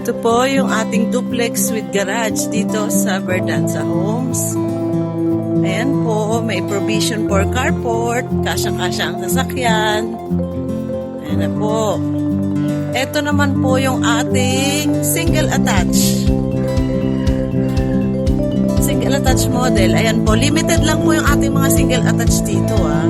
Ito po yung ating duplex with garage dito sa Verdanza Homes. Ayan po, may provision for carport, kasyang-kasya ang sasakyan. Ayan na po. Ito naman po yung ating single attach. Single attach model. Ayan po, limited lang po yung ating mga single attach dito ah.